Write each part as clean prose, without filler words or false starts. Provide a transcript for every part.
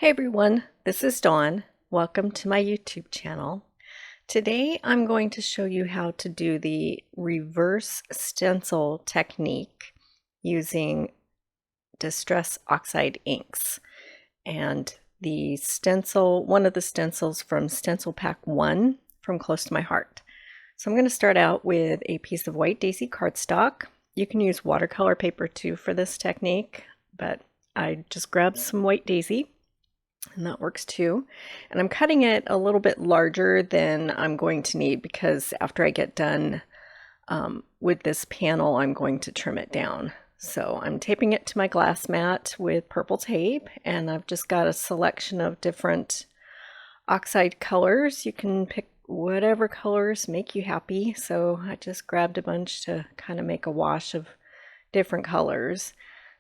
Hey everyone, this is Dawn. Welcome to my YouTube channel. Today I'm going to show you how to do the reverse stencil technique using Distress Oxide inks. And the stencil, one of the stencils from Stencil Pack 1 from Close to My Heart. So I'm going to start out with a piece of white daisy cardstock. You can use watercolor paper too for this technique, but I just grabbed some white daisy. And that works too. And I'm cutting it a little bit larger than I'm going to need because after I get done with this panel, I'm going to trim it down. So I'm taping it to my glass mat with purple tape, and I've just got a selection of different Oxide colors. You can pick whatever colors make you happy. So I just grabbed a bunch to kind of make a wash of different colors.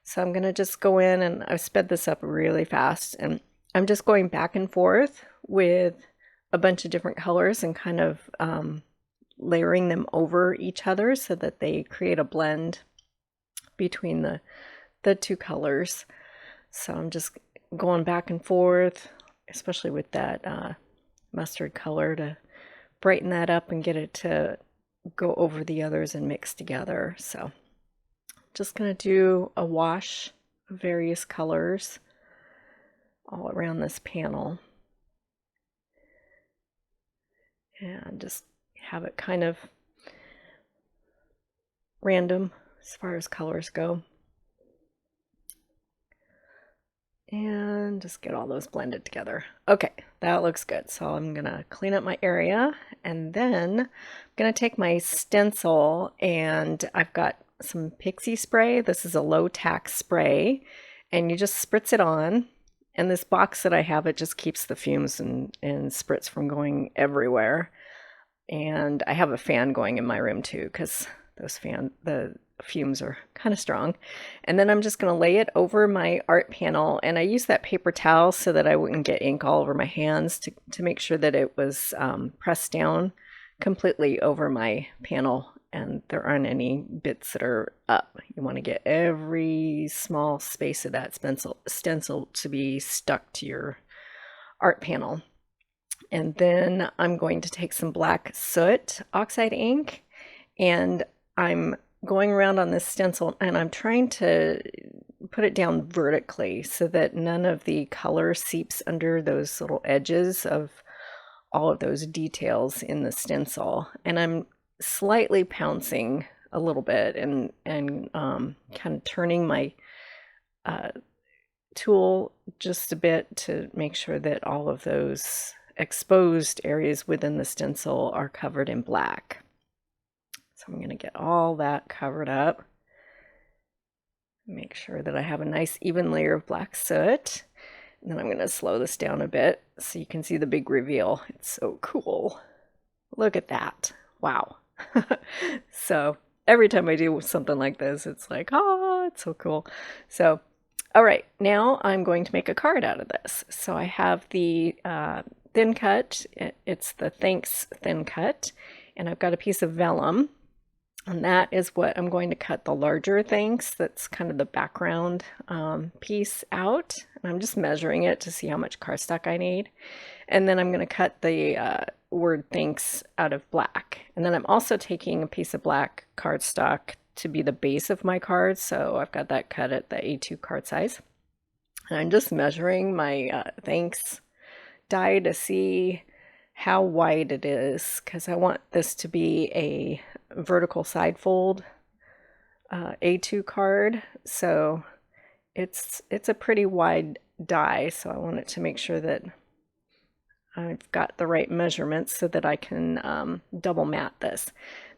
So I'm going to just go in, and I've sped this up really fast, and I'm just going back and forth with a bunch of different colors and kind of layering them over each other so that they create a blend between the two colors. So I'm just going back and forth, especially with that mustard color, to brighten that up and get it to go over the others and mix together. So just going to do a wash of various colors all around this panel and just have it kind of random as far as colors go, and just get all those blended together. Okay, that looks good. So I'm gonna clean up my area, and then I'm gonna take my stencil, and I've got some pixie spray. This is a low tack spray, and you just spritz it on. And this box that I have, it just keeps the fumes and spritz from going everywhere. And I have a fan going in my room too, because the fumes are kind of strong. And then I'm just going to lay it over my art panel. And I use that paper towel so that I wouldn't get ink all over my hands, to make sure that it was pressed down completely over my panel and there aren't any bits that are up. You want to get every small space of that stencil to be stuck to your art panel. And then I'm going to take some black soot oxide ink, and I'm going around on this stencil, and I'm trying to put it down vertically so that none of the color seeps under those little edges of all of those details in the stencil. And I'm slightly pouncing a little bit and kind of turning my tool just a bit to make sure that all of those exposed areas within the stencil are covered in black. So I'm going to get all that covered up. Make sure that I have a nice even layer of black soot. And then I'm going to slow this down a bit so you can see the big reveal. It's so cool. Look at that. Wow. So every time I do something like this, it's like, oh, it's so cool. So, all right, now I'm going to make a card out of this. So I have the thin cut. It's the Thanks thin cut. And I've got a piece of vellum. And that is what I'm going to cut the larger thanks. That's kind of the background piece out. And I'm just measuring it to see how much cardstock I need. And then I'm going to cut the word thanks out of black. And then I'm also taking a piece of black cardstock to be the base of my card. So I've got that cut at the A2 card size. And I'm just measuring my thanks die to see how wide it is, because I want this to be a vertical side fold A2 card. So it's a pretty wide die, so I want it to make sure that I've got the right measurements so that I can double mat this.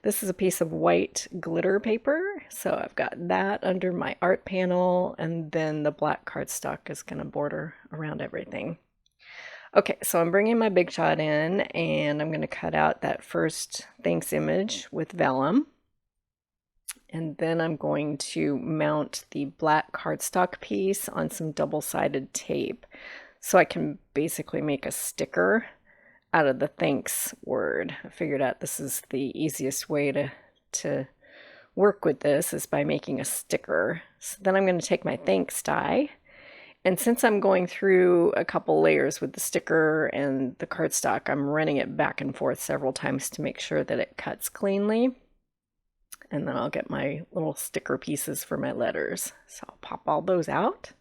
This is a piece of white glitter paper, so I've got that under my art panel, and then the black cardstock is going to border around everything. Okay, so I'm bringing my Big Shot in, and I'm going to cut out that first thanks image with vellum. And then I'm going to mount the black cardstock piece on some double-sided tape, so I can basically make a sticker out of the thanks word. I figured out this is the easiest way to work with this, is by making a sticker. So then I'm going to take my thanks die, And since I'm going through a couple layers with the sticker and the cardstock, I'm running it back and forth several times to make sure that it cuts cleanly. And then I'll get my little sticker pieces for my letters. So I'll pop all those out.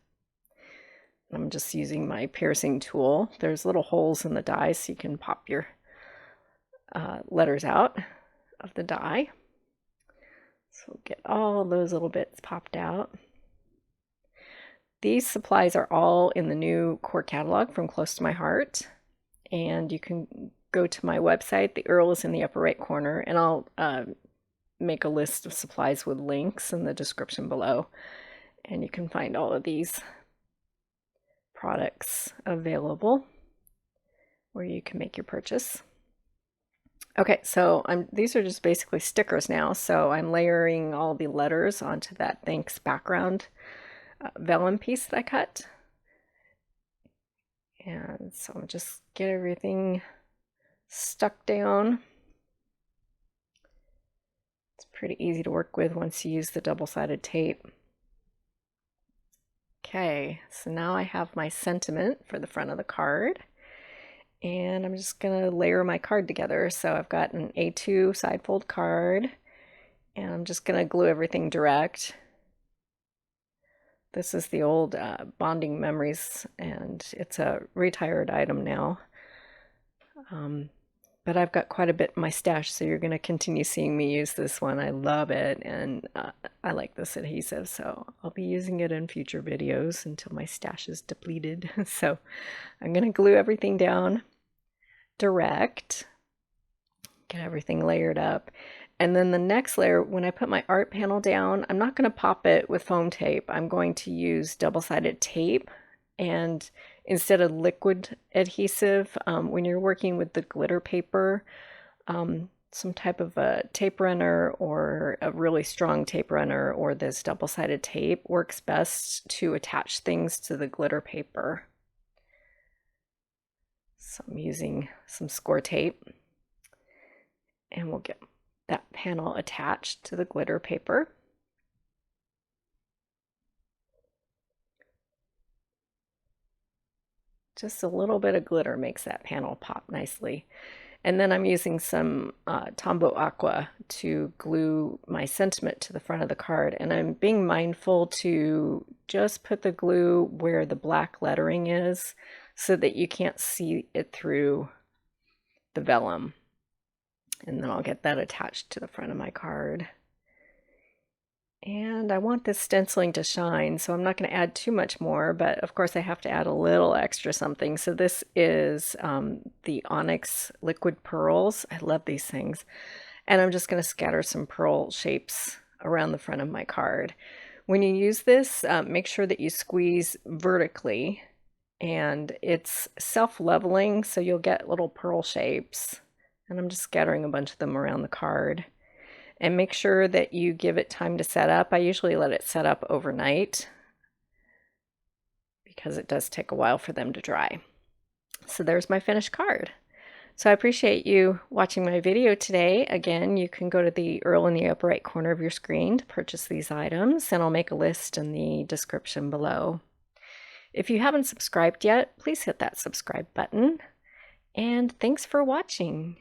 I'm just using my piercing tool. There's little holes in the die so you can pop your letters out of the die. So get all those little bits popped out. These supplies are all in the new core catalog from Close to My Heart, and you can go to my website. The URL is in the upper right corner, and I'll make a list of supplies with links in the description below, and you can find all of these products available where you can make your purchase. Okay, so these are just basically stickers now, so I'm layering all the letters onto that thanks background vellum piece that I cut. And so I'm just get everything stuck down. It's pretty easy to work with once you use the double-sided tape. Okay, so now I have my sentiment for the front of the card, and I'm just gonna layer my card together. So I've got an A2 side fold card, and I'm just gonna glue everything direct. This is the old Bonding Memories, and it's a retired item now. But I've got quite a bit in my stash, so you're going to continue seeing me use this one. I love it, and I like this adhesive, so I'll be using it in future videos until my stash is depleted. So I'm going to glue everything down direct, get everything layered up. And then the next layer, when I put my art panel down, I'm not going to pop it with foam tape. I'm going to use double-sided tape, and instead of liquid adhesive, when you're working with the glitter paper, some type of a tape runner or a really strong tape runner or this double-sided tape works best to attach things to the glitter paper. So I'm using some score tape, and we'll get that panel attached to the glitter paper. Just a little bit of glitter makes that panel pop nicely. And then I'm using some Tombow Aqua to glue my sentiment to the front of the card. And I'm being mindful to just put the glue where the black lettering is so that you can't see it through the vellum. And then I'll get that attached to the front of my card. And I want this stenciling to shine, so I'm not going to add too much more, but of course I have to add a little extra something. So this is the Onyx Liquid Pearls. I love these things. And I'm just going to scatter some pearl shapes around the front of my card. When you use this, make sure that you squeeze vertically, and it's self-leveling, so you'll get little pearl shapes. And I'm just scattering a bunch of them around the card. And make sure that you give it time to set up. I usually let it set up overnight because it does take a while for them to dry. So there's my finished card. So I appreciate you watching my video today. Again, you can go to the URL in the upper right corner of your screen to purchase these items, and I'll make a list in the description below. If you haven't subscribed yet, please hit that subscribe button. And thanks for watching.